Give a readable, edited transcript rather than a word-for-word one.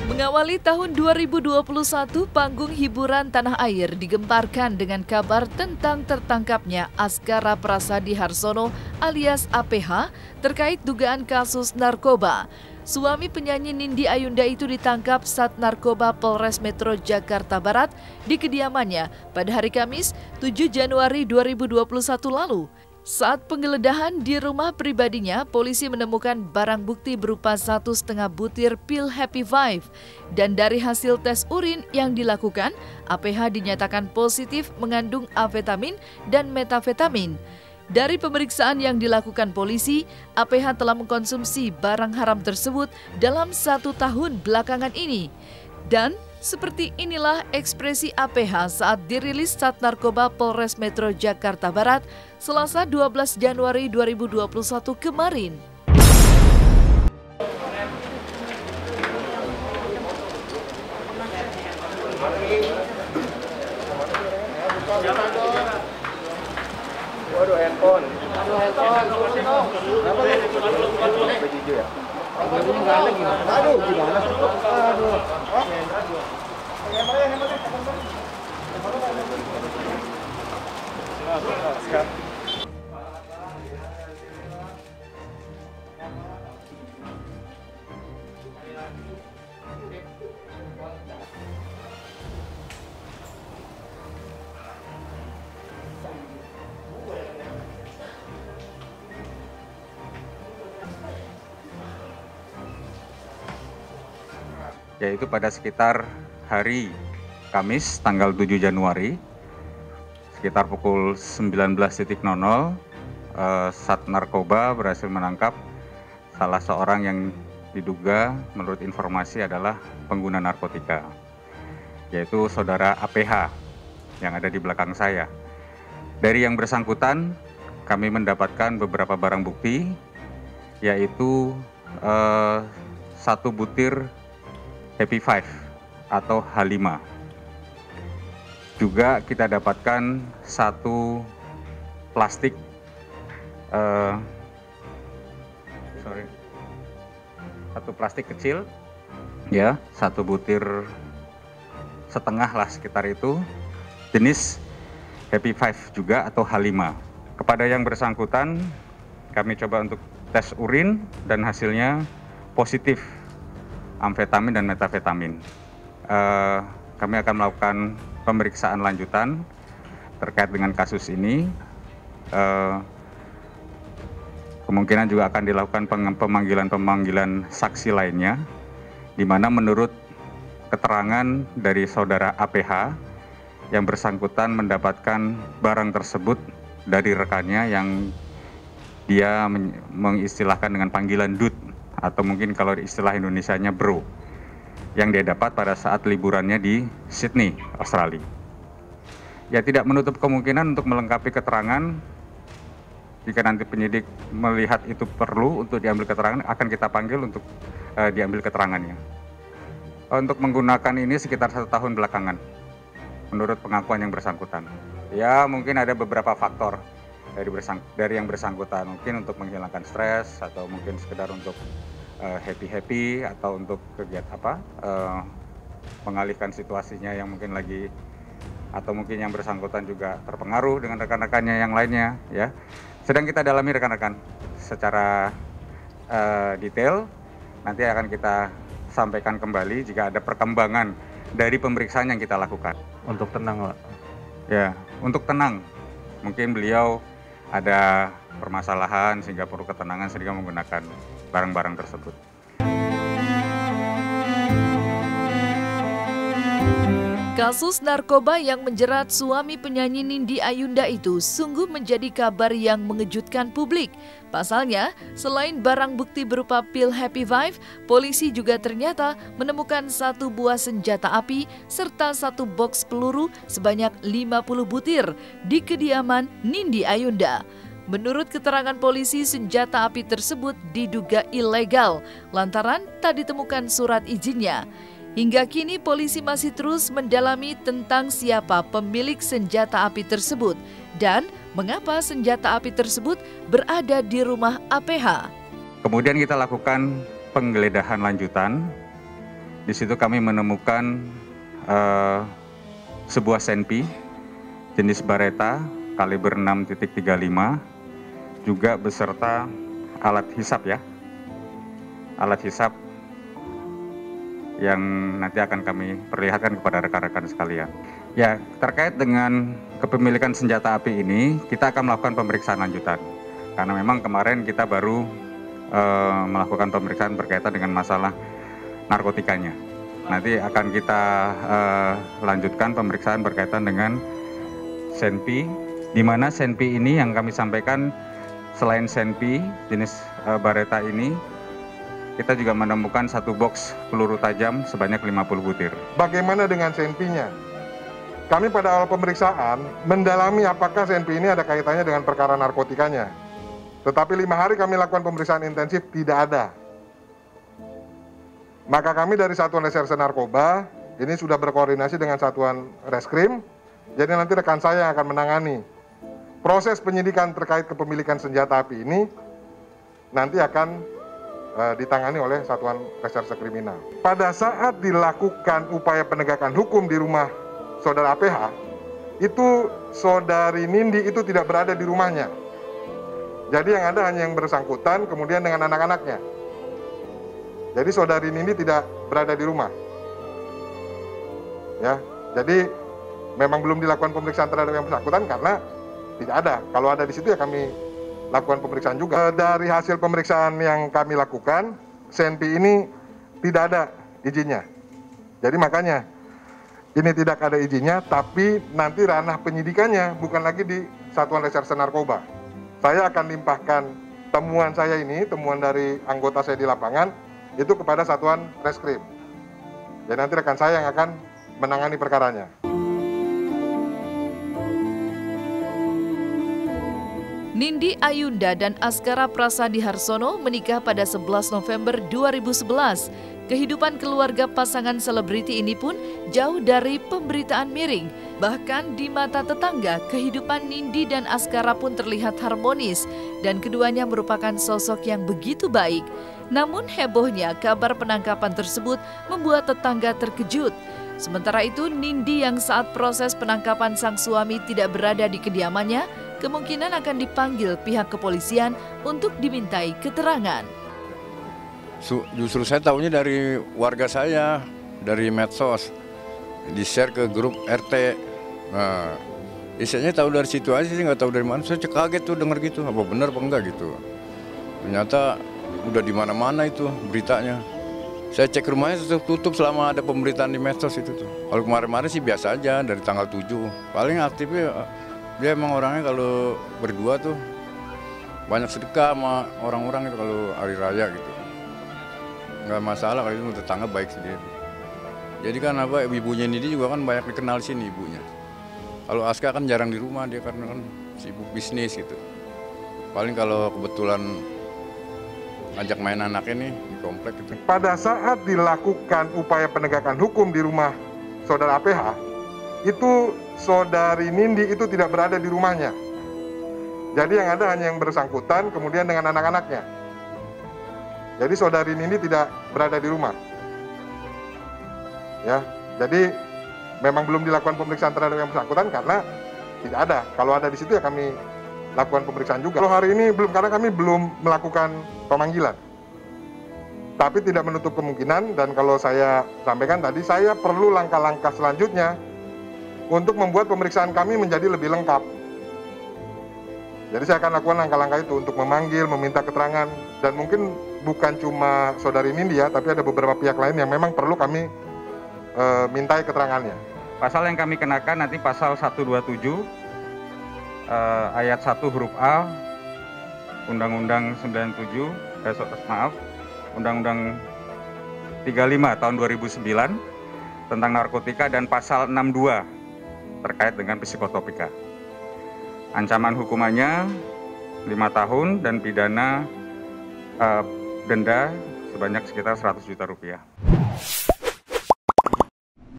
Mengawali tahun 2021, panggung hiburan tanah air digemparkan dengan kabar tentang tertangkapnya Asgara Prasadi Harsono alias APH terkait dugaan kasus narkoba. Suami penyanyi Nindi Ayunda itu ditangkap Sat Narkoba Polres Metro Jakarta Barat di kediamannya pada hari Kamis 7 Januari 2021 lalu. Saat penggeledahan di rumah pribadinya, polisi menemukan barang bukti berupa 1,5 butir pil Happy Five. Dan dari hasil tes urin yang dilakukan, APH dinyatakan positif mengandung amfetamin dan metafetamin. Dari pemeriksaan yang dilakukan polisi, APH telah mengkonsumsi barang haram tersebut dalam 1 tahun belakangan ini. Dan seperti inilah ekspresi APH saat dirilis Sat Narkoba Polres Metro Jakarta Barat Selasa 12 Januari 2021 kemarin. Waduh, handphone. Begitu ya. Aduh, gimana? Aduh. Yaitu pada sekitar hari Kamis tanggal 7 Januari sekitar pukul 19.00 Sat Narkoba berhasil menangkap salah seorang yang diduga menurut informasi adalah pengguna narkotika, yaitu saudara APH yang ada di belakang saya. Dari yang bersangkutan kami mendapatkan beberapa barang bukti, yaitu 1 butir Happy Five atau H5. Juga kita dapatkan 1 plastik, 1 plastik kecil, ya, 1 butir setengah lah sekitar itu, jenis Happy Five juga atau H5. Kepada yang bersangkutan kami coba untuk tes urin dan hasilnya positif amfetamin dan metafetamin. Kami akan melakukan pemeriksaan lanjutan terkait dengan kasus ini. Kemungkinan juga akan dilakukan pemanggilan saksi lainnya, di mana menurut keterangan dari saudara APH, yang bersangkutan mendapatkan barang tersebut dari rekannya yang dia mengistilahkan dengan panggilan Dut, atau mungkin kalau istilah Indonesianya bro, yang dia dapat pada saat liburannya di Sydney, Australia. Ya, tidak menutup kemungkinan untuk melengkapi keterangan, jika nanti penyidik melihat itu perlu untuk diambil keterangan, akan kita panggil untuk diambil keterangannya. Untuk menggunakan ini sekitar 1 tahun belakangan, menurut pengakuan yang bersangkutan. Ya, mungkin ada beberapa faktor dari yang bersangkutan, mungkin untuk menghilangkan stres atau mungkin sekedar untuk happy atau untuk kegiatan mengalihkan situasinya yang mungkin lagi, atau mungkin yang bersangkutan juga terpengaruh dengan rekan-rekannya yang lainnya, ya. Sedang kita dalami rekan-rekan secara detail. Nanti akan kita sampaikan kembali jika ada perkembangan dari pemeriksaan yang kita lakukan. Untuk tenang, Pak. Ya, untuk tenang. Mungkin beliau ada permasalahan sehingga perlu ketenangan sehingga menggunakan barang-barang tersebut. Kasus narkoba yang menjerat suami penyanyi Nindi Ayunda itu sungguh menjadi kabar yang mengejutkan publik. Pasalnya, selain barang bukti berupa pil Happy Five, polisi juga ternyata menemukan 1 buah senjata api serta 1 boks peluru sebanyak 50 butir di kediaman Nindi Ayunda. Menurut keterangan polisi, senjata api tersebut diduga ilegal lantaran tak ditemukan surat izinnya. Hingga kini polisi masih terus mendalami tentang siapa pemilik senjata api tersebut dan mengapa senjata api tersebut berada di rumah APH. Kemudian kita lakukan penggeledahan lanjutan. Di situ kami menemukan sebuah senpi jenis Beretta kaliber 6.35 juga beserta alat hisap ya. Alat hisap yang nanti akan kami perlihatkan kepada rekan-rekan sekalian. Ya, terkait dengan kepemilikan senjata api ini, kita akan melakukan pemeriksaan lanjutan. Karena memang kemarin kita baru melakukan pemeriksaan berkaitan dengan masalah narkotikanya. Nanti akan kita lanjutkan pemeriksaan berkaitan dengan senpi, di mana senpi ini yang kami sampaikan selain senpi jenis Beretta ini, kita juga menemukan satu box peluru tajam sebanyak 50 butir. Bagaimana dengan senpinya? Kami pada awal pemeriksaan mendalami apakah senpi ini ada kaitannya dengan perkara narkotikanya. Tetapi 5 hari kami lakukan pemeriksaan intensif, tidak ada. Maka kami dari Satuan Reserse Narkoba ini sudah berkoordinasi dengan Satuan Reskrim. Jadi nanti rekan saya yang akan menangani proses penyidikan terkait kepemilikan senjata api ini nanti akan ditangani oleh Satuan Reserse Kriminal. Pada saat dilakukan upaya penegakan hukum di rumah saudara APH, itu saudari Nindi itu tidak berada di rumahnya. Jadi yang ada hanya yang bersangkutan kemudian dengan anak-anaknya. Jadi saudari Nindi tidak berada di rumah. Ya, jadi memang belum dilakukan pemeriksaan terhadap yang bersangkutan karena tidak ada. Kalau ada di situ ya kami lakukan pemeriksaan juga. Dari hasil pemeriksaan yang kami lakukan, senpi ini tidak ada izinnya. Jadi makanya ini tidak ada izinnya, tapi nanti ranah penyidikannya bukan lagi di Satuan Reserse Narkoba. Saya akan limpahkan temuan saya ini, temuan dari anggota saya di lapangan, itu kepada Satuan Reskrim. Jadi nanti rekan saya yang akan menangani perkaranya. Nindi Ayunda dan Askara Prasadi Harsono menikah pada 11 November 2011. Kehidupan keluarga pasangan selebriti ini pun jauh dari pemberitaan miring. Bahkan di mata tetangga, kehidupan Nindi dan Askara pun terlihat harmonis dan keduanya merupakan sosok yang begitu baik. Namun hebohnya kabar penangkapan tersebut membuat tetangga terkejut. Sementara itu, Nindi yang saat proses penangkapan sang suami tidak berada di kediamannya, kemungkinan akan dipanggil pihak kepolisian untuk dimintai keterangan. Justru saya tahunya dari warga saya, dari medsos, di-share ke grup RT. Nah, isinya tahu dari situ aja sih, nggak tahu dari mana. Saya kaget tuh denger gitu, apa benar apa enggak gitu. Ternyata udah di mana-mana itu beritanya. Saya cek rumahnya tutup selama ada pemberitaan di medsos itu tuh. Kalau kemarin-kemarin sih biasa aja, dari tanggal 7. Paling aktifnya dia emang orangnya kalau berdua tuh banyak sedekah sama orang-orang itu kalau hari raya gitu. Nggak masalah kalau itu tetangga baik sendiri. Jadi kan apa, ibunya ini juga kan banyak dikenal sini ibunya. Kalau Aska kan jarang di rumah, dia karena kan sibuk bisnis gitu. Paling kalau kebetulan ajak main anak ini di komplek gitu. Pada saat dilakukan upaya penegakan hukum di rumah saudara APH, itu saudari Nindi itu tidak berada di rumahnya. Jadi yang ada hanya yang bersangkutan kemudian dengan anak-anaknya. Jadi saudari Nindi tidak berada di rumah. Ya, jadi memang belum dilakukan pemeriksaan terhadap yang bersangkutan karena tidak ada. Kalau ada di situ ya kami lakukan pemeriksaan juga. Kalau hari ini belum, karena kami belum melakukan pemanggilan. Tapi tidak menutup kemungkinan, dan kalau saya sampaikan tadi, saya perlu langkah-langkah selanjutnya untuk membuat pemeriksaan kami menjadi lebih lengkap. Jadi saya akan lakukan langkah-langkah itu untuk memanggil, meminta keterangan, dan mungkin bukan cuma saudari Nindi ya, tapi ada beberapa pihak lain yang memang perlu kami mintai keterangannya. Pasal yang kami kenakan nanti pasal 127 ayat 1 huruf A Undang-Undang 97 Undang-Undang 35 tahun 2009 tentang narkotika dan pasal 62 terkait dengan psikotropika. Ancaman hukumannya 5 tahun dan pidana denda sebanyak sekitar 100 juta rupiah.